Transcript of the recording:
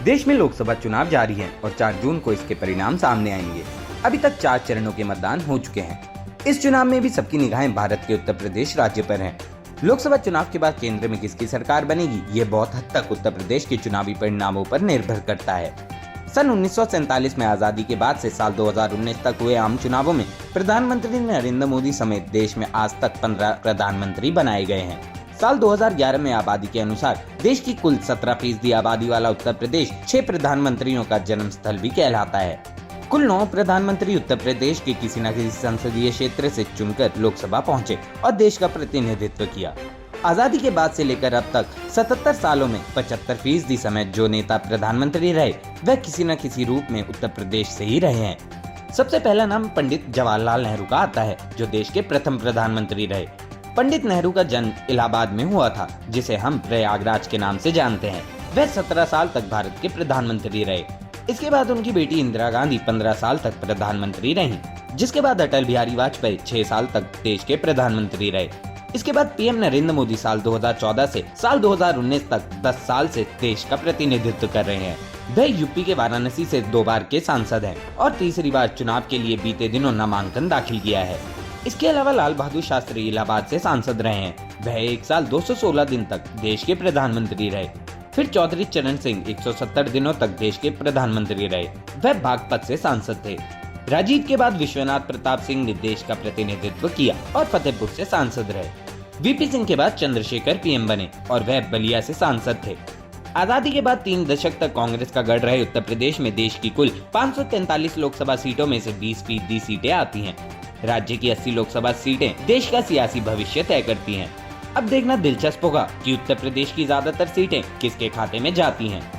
देश में लोकसभा चुनाव जारी है और 4 जून को इसके परिणाम सामने आएंगे। अभी तक 4 चरणों के मतदान हो चुके हैं। इस चुनाव में भी सबकी निगाहें भारत के उत्तर प्रदेश राज्य पर हैं। लोकसभा चुनाव के बाद केंद्र में किसकी सरकार बनेगी, ये बहुत हद तक उत्तर प्रदेश के चुनावी परिणामों पर निर्भर करता है। सन 1947 में आजादी के बाद से साल 2019 तक हुए आम चुनावों में प्रधानमंत्री नरेंद्र मोदी समेत देश में आज तक 15 प्रधानमंत्री बनाए गए हैं। साल 2011 में आबादी के अनुसार देश की कुल 17% आबादी वाला उत्तर प्रदेश 6 प्रधानमंत्रियों का जन्म स्थल भी कहलाता है। कुल 9 प्रधानमंत्री उत्तर प्रदेश के किसी न किसी संसदीय क्षेत्र से चुनकर लोकसभा पहुंचे और देश का प्रतिनिधित्व किया। आजादी के बाद से लेकर अब तक 77 सालों में 75% समय जो नेता प्रधानमंत्री रहे वह किसी न किसी रूप में उत्तर प्रदेश से ही रहे हैं। सबसे पहला नाम पंडित जवाहरलाल नेहरू का आता है, जो देश के प्रथम प्रधानमंत्री रहे। पंडित नेहरू का जन्म इलाहाबाद में हुआ था, जिसे हम प्रयागराज के नाम से जानते हैं। वह 17 साल तक भारत के प्रधानमंत्री रहे। इसके बाद उनकी बेटी इंदिरा गांधी 15 साल तक प्रधानमंत्री रहीं, जिसके बाद अटल बिहारी वाजपेयी 6 साल तक देश के प्रधानमंत्री रहे। इसके बाद पीएम नरेंद्र मोदी साल 2014 से साल 2019 तक 10 साल से देश का प्रतिनिधित्व कर रहे हैं। वह यूपी के वाराणसी से 2 बार के सांसद हैं और तीसरी बार चुनाव के लिए बीते दिनों नामांकन दाखिल किया है। इसके अलावा लाल बहादुर शास्त्री इलाहाबाद से सांसद रहे हैं। वह 1 साल 216 दिन तक देश के प्रधानमंत्री रहे। फिर चौधरी चरण सिंह 170 दिनों तक देश के प्रधानमंत्री रहे। वह बागपत से सांसद थे। राजीव के बाद विश्वनाथ प्रताप सिंह ने देश का प्रतिनिधित्व किया और फतेहपुर से सांसद रहे। वीपी सिंह के बाद चंद्रशेखर पीएम बने और वह बलिया से सांसद थे। आजादी के बाद 3 दशक तक कांग्रेस का गढ़ रहे उत्तर प्रदेश में देश की कुल 543 लोकसभा सीटों में से 20% सीटें आती हैं। राज्य की 80 लोकसभा सीटें देश का सियासी भविष्य तय करती हैं। अब देखना दिलचस्प होगा कि उत्तर प्रदेश की ज्यादातर सीटें किसके खाते में जाती हैं।